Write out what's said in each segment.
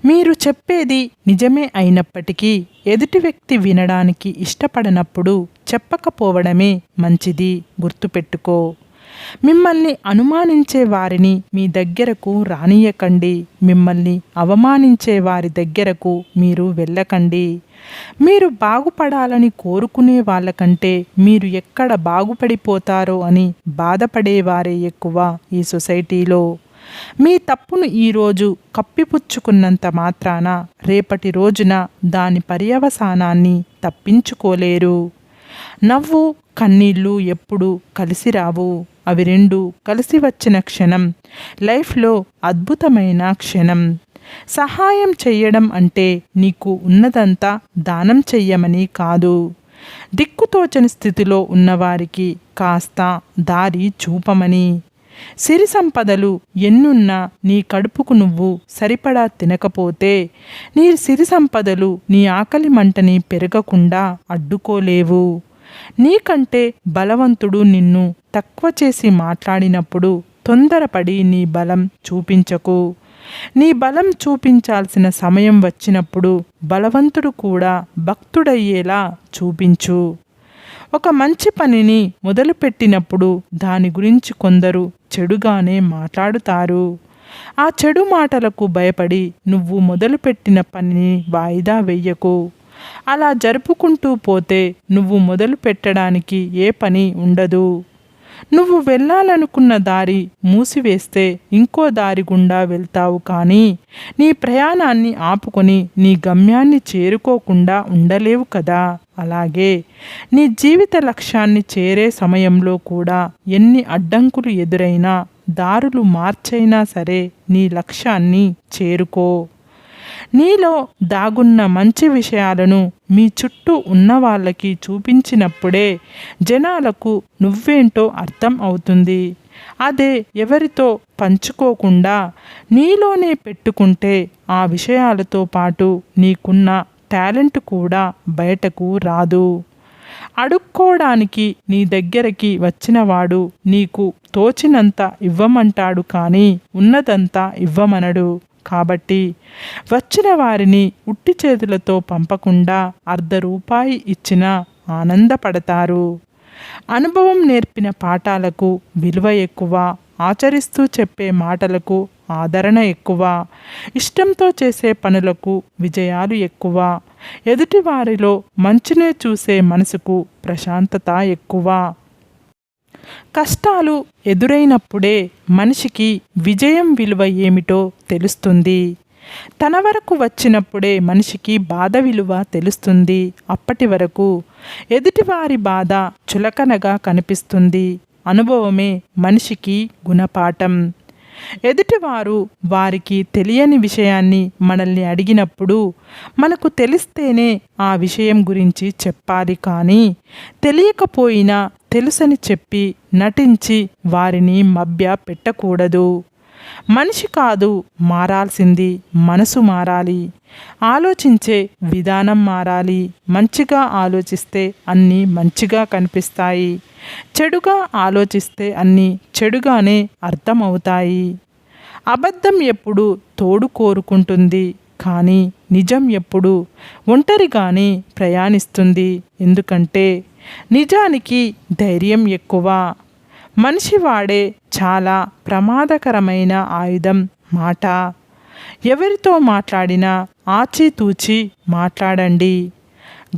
మీరు చెప్పేది నిజమే అయినప్పటికీ ఎదుటి వ్యక్తి వినడానికి ఇష్టపడనప్పుడు చెప్పకపోవడమే మంచిది. గుర్తుపెట్టుకో. మిమ్మల్ని అనుమానించే వారిని మీ దగ్గరకు రానియకండి. మిమ్మల్ని అవమానించే వారి దగ్గరకు మీరు వెళ్ళకండి. మీరు బాగుపడాలని కోరుకునే వాళ్ళకంటే మీరు ఎక్కడ బాగుపడిపోతారో అని బాధపడేవారే ఎక్కువ ఈ సొసైటీలో. మీ తప్పును ఈరోజు కప్పిపుచ్చుకున్నంత మాత్రాన రేపటి రోజున దాని పర్యవసానాన్ని తప్పించుకోలేరు. నవ్వు, కన్నీళ్ళు ఎప్పుడు కలిసి రావు. అవి రెండు కలిసి వచ్చిన క్షణం లైఫ్లో అద్భుతమైన క్షణం. సహాయం చెయ్యడం అంటే నీకు ఉన్నదంతా దానం చెయ్యమని కాదు. దిక్కుతోచని స్థితిలో ఉన్నవారికి కాస్త దారి చూపమని. సిరి సంపదలు ఎన్నున్నా నీ కడుపుకు నువ్వు సరిపడా తినకపోతే నీ సిరి సంపదలు నీ ఆకలి మంటని పెరగకుండా అడ్డుకోలేవు. నీకంటే బలవంతుడు నిన్ను తక్కువ చేసి మాట్లాడినప్పుడు తొందరపడి నీ బలం చూపించకు. నీ బలం చూపించాల్సిన సమయం వచ్చినప్పుడు బలవంతుడు కూడా భక్తుడయ్యేలా చూపించు. ఒక మంచి పనిని మొదలుపెట్టినప్పుడు దాని గురించి కొందరు చెడుగానే మాట్లాడుతారు. ఆ చెడు మాటలకు భయపడి నువ్వు మొదలుపెట్టిన పనిని వాయిదా వెయ్యకు. అలా జరుపుకుంటూ పోతే నువ్వు మొదలు పెట్టడానికి ఏ పని ఉండదు. నువ్వు వెళ్ళాలనుకున్న దారి మూసివేస్తే ఇంకో దారి గుండా వెళ్తావు, కానీ నీ ప్రయాణాన్ని ఆపుకొని నీ గమ్యాన్ని చేరుకోకుండా ఉండలేవు కదా. అలాగే నీ జీవిత లక్ష్యాన్ని చేరే సమయంలో కూడా ఎన్ని అడ్డంకులు ఎదురైనా దారులు మార్చైనా సరే నీ లక్ష్యాన్ని చేరుకో. నీలో దాగున్న మంచి విషయాలను మీ చుట్టూ ఉన్న వాళ్ళకి చూపించినప్పుడే జనాలకు నువ్వేంటో అర్థం అవుతుంది. అదే ఎవరితో పంచుకోకుండా నీలోనే పెట్టుకుంటే ఆ విషయాలతో పాటు నీకున్న టాలెంట్ కూడా బయటకు రాదు. అడుక్కోవడానికి నీ దగ్గరికి వచ్చినవాడు నీకు తోచినంత ఇవ్వమంటాడు, కానీ ఉన్నదంతా ఇవ్వమనడు. కాబట్టి వచ్చిన వారిని ఉట్టి చేతులతో పంపకుండా ₹1 ఇచ్చినా ఆనందపడతారు. అనుభవం నేర్పిన పాఠాలకు విలువ ఎక్కువ. ఆచరిస్తూ చెప్పే మాటలకు ఆదరణ ఎక్కువ. ఇష్టంతో చేసే పనులకు విజయాలు ఎక్కువ. ఎదుటివారిలో మంచినే చూసే మనసుకు ప్రశాంతత ఎక్కువ. కష్టాలు ఎదురైనప్పుడే మనిషికి విజయం విలువ ఏమిటో తెలుస్తుంది. తన వరకు వచ్చినప్పుడే మనిషికి బాధ విలువ తెలుస్తుంది. అప్పటి వరకు ఎదుటివారి బాధ చులకనగా కనిపిస్తుంది. అనుభవమే మనిషికి గుణపాఠం. ఎదుటివారు వారికి తెలియని విషయాన్ని మనల్ని అడిగినప్పుడు మనకు తెలిస్తేనే ఆ విషయం గురించి చెప్పాలి, కానీ తెలియకపోయినా తెలుసని చెప్పి నటించి వారిని మభ్య పెట్టకూడదు. మనిషి కాదు మారాల్సింది, మనసు మారాలి. ఆలోచించే విధానం మారాలి. మంచిగా ఆలోచిస్తే అన్నీ మంచిగా కనిపిస్తాయి. చెడుగా ఆలోచిస్తే అన్నీ చెడుగానే అర్థమవుతాయి. అబద్ధం ఎప్పుడు తోడు కోరుకుంటుంది, కానీ నిజం ఎప్పుడు ఒంటరిగానే ప్రయాణిస్తుంది. ఎందుకంటే నిజానికి ధైర్యం ఎక్కువ. మనిషి వాడే చాలా ప్రమాదకరమైన ఆయుధం మాట. ఎవరితో మాట్లాడినా ఆచితూచి మాట్లాడండి.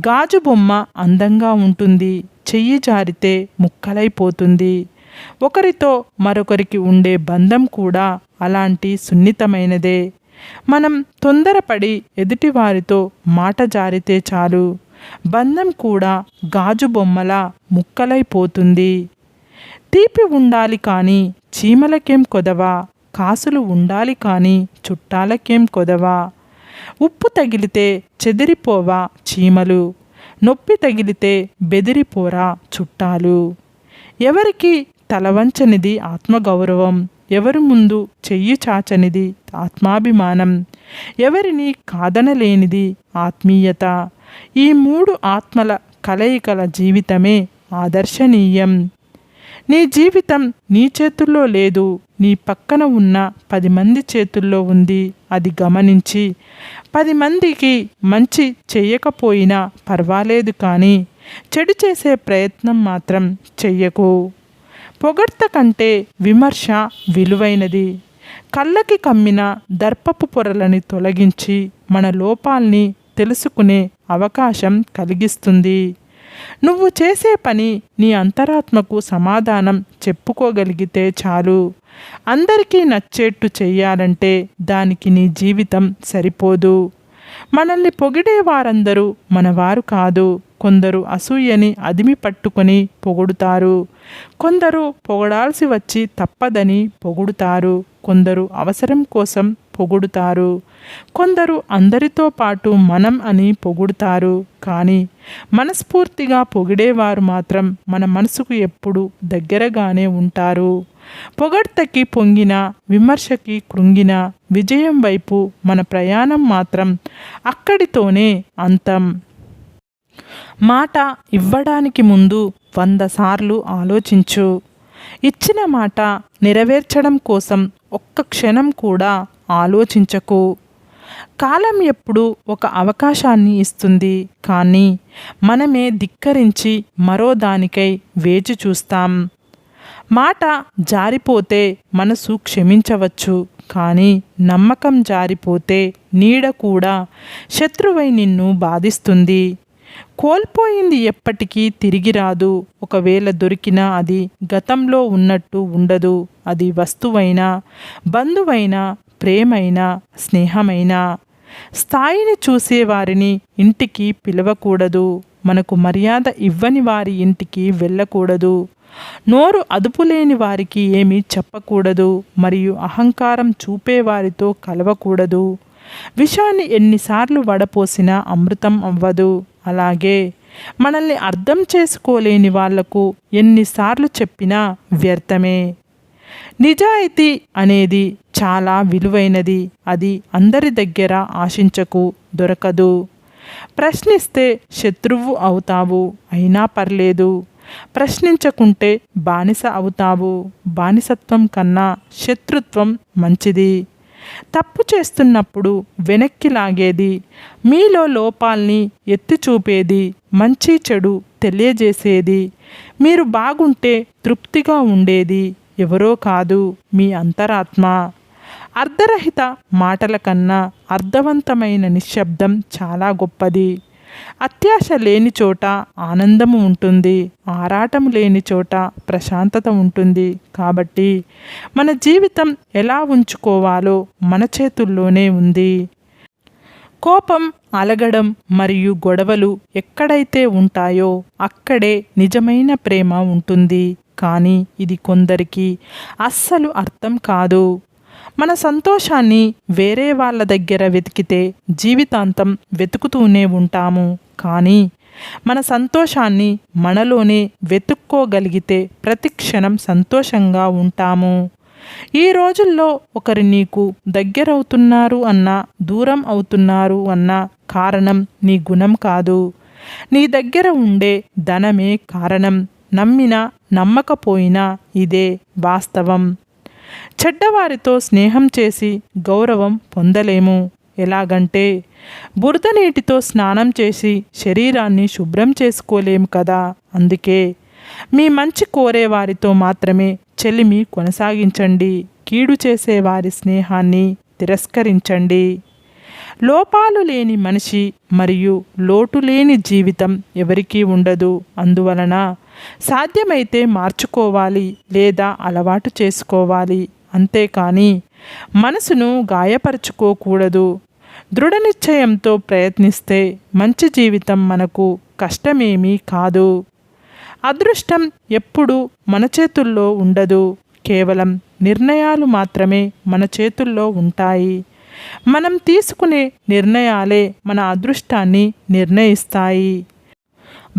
గాజు బొమ్మ అందంగా ఉంటుంది, చెయ్యి జారితే ముక్కలైపోతుంది. ఒకరితో మరొకరికి ఉండే బంధం కూడా అలాంటి సున్నితమైనదే. మనం తొందరపడి ఎదుటివారితో మాట జారితే చాలు, బంధం కూడా గాజు బొమ్మలా ముక్కలైపోతుంది. తీపి ఉండాలి కానీ చీమలకేం కొదవా, కాసులు ఉండాలి కానీ చుట్టాలకేం కొదవా. ఉప్పు తగిలితే చెదిరిపోవా చీమలు, నొప్పి తగిలితే బెదిరిపోరా చుట్టాలు. ఎవరికి తలవంచనిది ఆత్మగౌరవం, ఎవరి ముందు చెయ్యి చాచనిది ఆత్మాభిమానం, ఎవరిని కాదనలేనిది ఆత్మీయత. ఈ 3 ఆత్మల కలయికల జీవితమే ఆదర్శనీయం. నీ జీవితం నీ చేతుల్లో లేదు, నీ పక్కన ఉన్న 10 మంది చేతుల్లో ఉంది. అది గమనించి 10 మందికి మంచి చెయ్యకపోయినా పర్వాలేదు, కానీ చెడు చేసే ప్రయత్నం మాత్రం చెయ్యకు. పొగడ్త కంటే విమర్శ విలువైనది. కళ్ళకి కమ్మిన దర్పపు పొరలని తొలగించి మన లోపాల్ని తెలుసుకునే అవకాశం కలిగిస్తుంది. నువ్వు చేసే పని నీ అంతరాత్మకు సమాధానం చెప్పుకోగలిగితే చాలు. అందరికీ నచ్చేట్టు చెయ్యాలంటే దానికి నీ జీవితం సరిపోదు. మనల్ని పొగిడే వారందరూ మనవారు కాదు. కొందరు అసూయని అదిమి పట్టుకొని పొగుడుతారు. కొందరు పొగడాల్సి వచ్చి తప్పదని పొగుడుతారు. కొందరు అవసరం కోసం పొగుడుతారు. కొందరు అందరితో పాటు మనం అని పొగుడుతారు. కానీ మనస్ఫూర్తిగా పొగిడేవారు మాత్రం మన మనసుకు ఎప్పుడు దగ్గరగానే ఉంటారు. పొగడ్తకి పొంగిన, విమర్శకి కృంగిన, విజయం వైపు మన ప్రయాణం మాత్రం అక్కడితోనే అంతం. మాట ఇవ్వడానికి ముందు 100 సార్లు ఆలోచించు. ఇచ్చిన మాట నెరవేర్చడం కోసం ఒక్క క్షణం కూడా ఆలోచించకు. కాలం ఎప్పుడు ఒక అవకాశాన్ని ఇస్తుంది, కానీ మనమే ధిక్కరించి మరో దానికై వేచి చూస్తాం. మాట జారిపోతే మనసు క్షమించవచ్చు, కానీ నమ్మకం జారిపోతే నీడ కూడా శత్రువై నిన్ను బాధిస్తుంది. కోల్పోయింది ఎప్పటికీ తిరిగి రాదు. ఒకవేళ దొరికినా అది గతంలో ఉన్నట్టు ఉండదు. అది వస్తువైనా, బంధువైనా, ప్రేమైనా, స్నేహమైనా. స్థాయిని చూసే వారిని ఇంటికి పిలవకూడదు. మనకు మర్యాద ఇవ్వని వారి ఇంటికి వెళ్ళకూడదు. నోరు అదుపులేని వారికి ఏమీ చెప్పకూడదు. మరియు అహంకారం చూపేవారితో కలవకూడదు. విషాన్ని ఎన్నిసార్లు వడపోసినా అమృతం అవ్వదు. అలాగే మనల్ని అర్థం చేసుకోలేని వాళ్లకు ఎన్నిసార్లు చెప్పినా వ్యర్థమే. నిజాయితీ అనేది చాలా విలువైనది. అది అందరి దగ్గర ఆశించకు, దొరకదు. ప్రశ్నిస్తే శత్రువు అవుతావు, అయినా పర్లేదు. ప్రశ్నించకుంటే బానిస అవుతావు. బానిసత్వం కన్నా శత్రుత్వం మంచిది. తప్పు చేస్తున్నప్పుడు వెనక్కి లాగేది, మీలో లోపాల్ని ఎత్తి చూపేది, మంచి చెడు తెలియజేసేది, మీరు బాగుంటే తృప్తిగా ఉండేది ఎవరో కాదు, మీ అంతరాత్మ. అర్ధరహిత మాటల కన్నా అర్థవంతమైన నిశ్శబ్దం చాలా గొప్పది. అత్యాశ లేని చోట ఆనందము ఉంటుంది. ఆరాటం లేని చోట ప్రశాంతత ఉంటుంది. కాబట్టి మన జీవితం ఎలా ఉంచుకోవాలో మన చేతుల్లోనే ఉంది. కోపం, అలగడం మరియు గొడవలు ఎక్కడైతే ఉంటాయో అక్కడే నిజమైన ప్రేమ ఉంటుంది. కానీ ఇది కొందరికి అస్సలు అర్థం కాదు. మన సంతోషాన్ని వేరే వాళ్ళ దగ్గర వెతికితే జీవితాంతం వెతుకుతూనే ఉంటాము. కానీ మన సంతోషాన్ని మనలోనే వెతుక్కోగలిగితే ప్రతి క్షణం సంతోషంగా ఉంటాము. ఈ రోజుల్లో ఒకరు నీకు దగ్గరవుతున్నారు అన్నా, దూరం అవుతున్నారు అన్నా కారణం నీ గుణం కాదు, నీ దగ్గర ఉండే ధనమే కారణం. నమ్మినా నమ్మకపోయినా ఇదే వాస్తవం. చెడ్డవారితో స్నేహం చేసి గౌరవం పొందలేము. ఎలాగంటే బురద నీటితో స్నానం చేసి శరీరాన్ని శుభ్రం చేసుకోలేము కదా. అందుకే మీ మంచి కోరేవారితో మాత్రమే చెలిమి కొనసాగించండి. కీడు చేసేవారి స్నేహాన్ని తిరస్కరించండి. లోపాలు లేని మనిషి మరియు లోటు లేని జీవితం ఎవరికీ ఉండదు. అందువలన సాధ్యమైతే మార్చుకోవాలి లేదా అలవాటు చేసుకోవాలి. అంతేకాని మనసును గాయపరుచుకోకూడదు. దృఢ నిశ్చయంతో ప్రయత్నిస్తే మంచి జీవితం మనకు కష్టమేమీ కాదు. అదృష్టం ఎప్పుడూ మన చేతుల్లో ఉండదు. కేవలం నిర్ణయాలు మాత్రమే మన చేతుల్లో ఉంటాయి. మనం తీసుకునే నిర్ణయాలే మన అదృష్టాన్ని నిర్ణయిస్తాయి.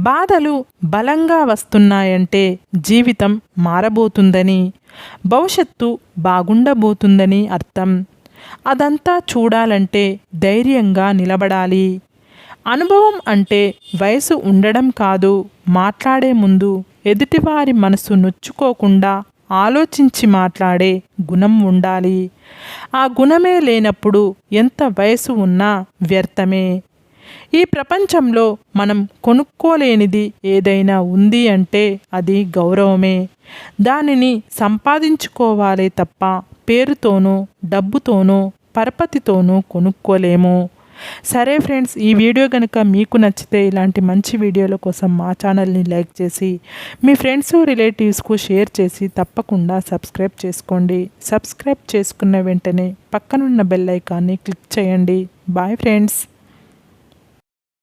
బాధలు బలంగా వస్తున్నాయంటే జీవితం మారబోతుందని, భవిష్యత్తు బాగుండబోతుందని అర్థం. అదంతా చూడాలంటే ధైర్యంగా నిలబడాలి. అనుభవం అంటే వయసు ఉండడం కాదు. మాట్లాడే ముందు ఎదుటివారి మనసు నొచ్చుకోకుండా ఆలోచించి మాట్లాడే గుణం ఉండాలి. ఆ గుణమే లేనప్పుడు ఎంత వయసు ఉన్నా వ్యర్థమే. ఈ ప్రపంచంలో మనం కొనుక్కోలేనిది ఏదైనా ఉంది అంటే అది గౌరవమే. దానిని సంపాదించుకోవాలే తప్ప పేరుతోనూ డబ్బుతోనూ పరపతితోనూ కొనుక్కోలేము. సరే ఫ్రెండ్స్, ఈ వీడియో కనుక మీకు నచ్చితే ఇలాంటి మంచి వీడియోల కోసం మా ఛానల్ని లైక్ చేసి మీ ఫ్రెండ్స్ రిలేటివ్స్కు షేర్ చేసి తప్పకుండా సబ్స్క్రైబ్ చేసుకోండి. సబ్స్క్రైబ్ చేసుకున్న వెంటనే పక్కనున్న బెల్ ఐకాన్ని క్లిక్ చేయండి. Bye friends.